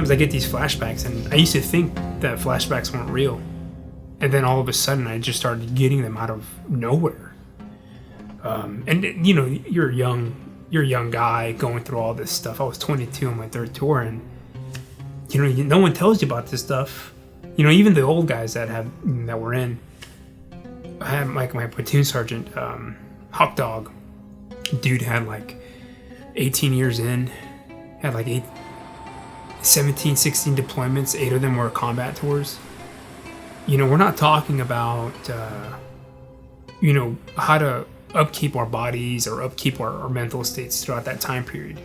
because I get these flashbacks, and I used to think that flashbacks weren't real. And then all of a sudden, I just started getting them out of nowhere. And you know, you're a young guy going through all this stuff. I was 22 on my third tour, and you know, no one tells you about this stuff. You know, even the old guys that were in. I had like my platoon sergeant, Hawk Dog. Dude had like 18 years in, had like 17, 16 deployments. 8 of them were combat tours. You know, we're not talking about, you know, how to upkeep our bodies or upkeep our mental states throughout that time period.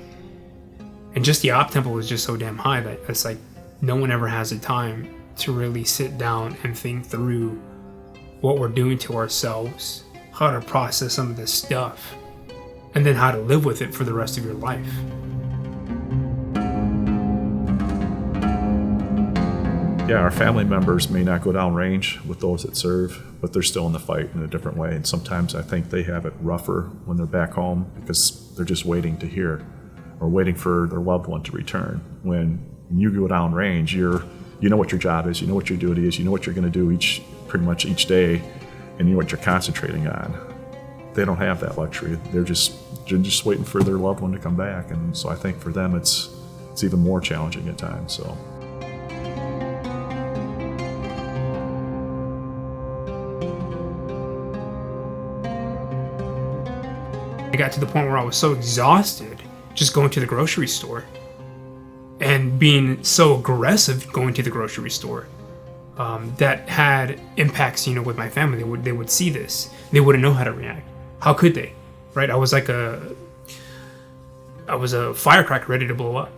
And just the op tempo was just so damn high that it's like no one ever has the time to really sit down and think through what we're doing to ourselves, how to process some of this stuff, and then how to live with it for the rest of your life. Yeah, our family members may not go down range with those that serve, but they're still in the fight in a different way. And sometimes I think they have it rougher when they're back home because they're just waiting to hear or waiting for their loved one to return. When you go down range, you know what your job is, you know what your duty is, you know what you're going to do pretty much each day, and you know what you're concentrating on. They don't have that luxury. They're just waiting for their loved one to come back. And so I think for them it's even more challenging at times. So. I got to the point where I was so exhausted just going to the grocery store and being so aggressive going to the grocery store that had impacts, you know, with my family. They would see this. They wouldn't know how to react. How could they? Right? I was a firecracker ready to blow up.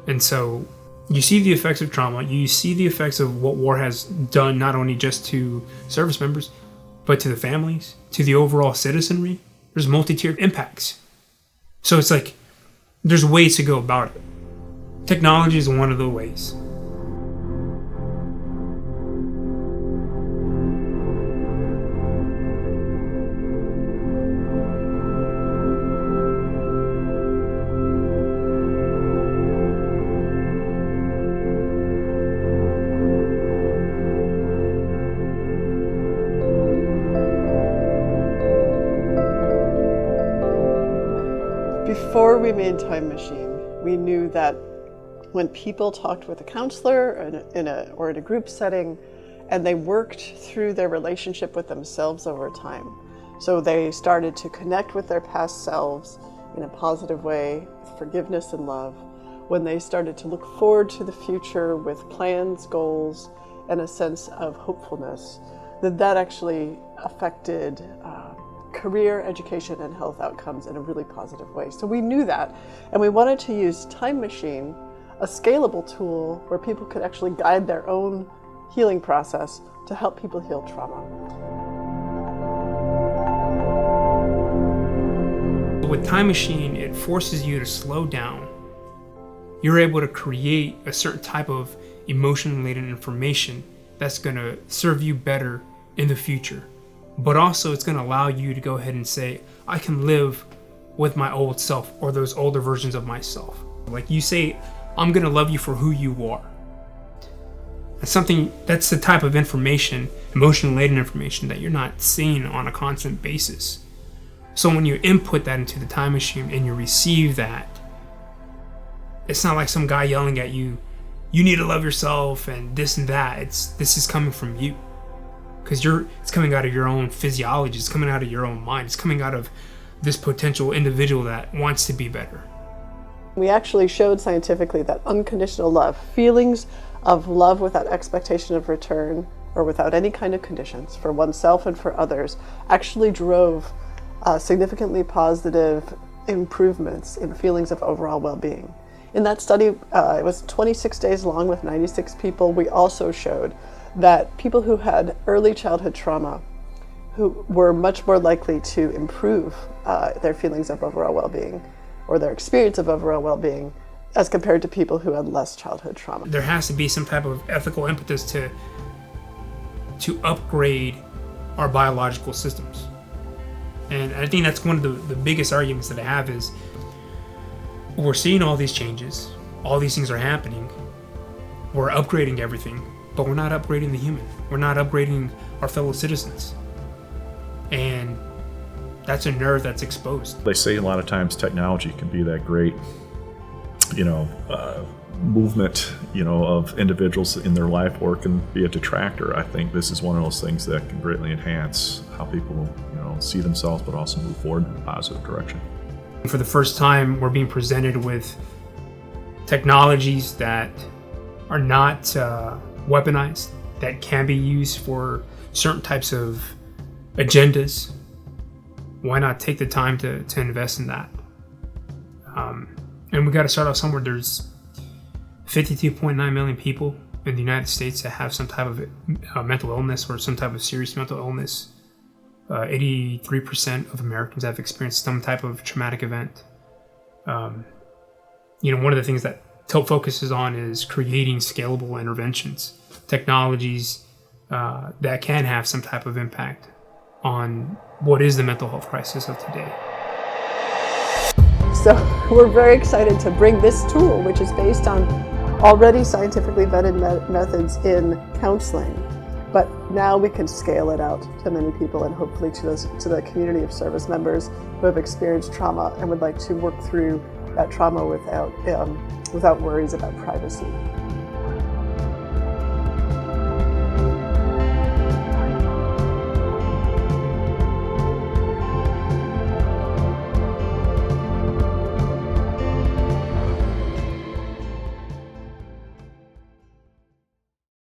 And so you see the effects of trauma. You see the effects of what war has done, not only just to service members, but to the families, to the overall citizenry. There's multi-tiered impacts. So it's like, there's ways to go about it. Technology is one of the ways. Before we made Time Machine, we knew that when people talked with a counselor or in a group setting, and they worked through their relationship with themselves over time, so they started to connect with their past selves in a positive way, with forgiveness and love, when they started to look forward to the future with plans, goals, and a sense of hopefulness, that actually affected career, education, and health outcomes in a really positive way. So we knew that, and we wanted to use Time Machine, a scalable tool where people could actually guide their own healing process to help people heal trauma. With Time Machine, it forces you to slow down. You're able to create a certain type of emotion-related information that's going to serve you better in the future. But also it's going to allow you to go ahead and say, I can live with my old self or those older versions of myself. Like you say, I'm going to love you for who you are. That's the type of information, emotion-related information, that you're not seeing on a constant basis. So when you input that into the Time Machine and you receive that, it's not like some guy yelling at you, you need to love yourself and this and that. This is coming from you. Because it's coming out of your own physiology, it's coming out of your own mind, it's coming out of this potential individual that wants to be better. We actually showed scientifically that unconditional love, feelings of love without expectation of return or without any kind of conditions for oneself and for others, actually drove significantly positive improvements in feelings of overall well-being. In that study, it was 26 days long with 96 people. We also showed that people who had early childhood trauma who were much more likely to improve their feelings of overall well-being or their experience of overall well-being as compared to people who had less childhood trauma. There has to be some type of ethical impetus to upgrade our biological systems. And I think that's one of the biggest arguments that I have is we're seeing all these changes, all these things are happening, we're upgrading everything, but we're not upgrading the human. We're not upgrading our fellow citizens. And that's a nerve that's exposed. They say a lot of times technology can be that great, movement, of individuals in their life, or can be a detractor. I think this is one of those things that can greatly enhance how people, see themselves, but also move forward in a positive direction. For the first time, we're being presented with technologies that are not weaponized, that can be used for certain types of agendas. Why not take the time to invest in that? And we got to start off somewhere. There's 52.9 million people in the United States that have some type of mental illness or some type of serious mental illness. 83% of Americans have experienced some type of traumatic event. One of the things that TOPE focuses on is creating scalable interventions, technologies that can have some type of impact on what is the mental health crisis of today. So we're very excited to bring this tool, which is based on already scientifically vetted methods in counseling, but now we can scale it out to many people and hopefully to the community of service members who have experienced trauma and would like to work through that trauma without worries about privacy.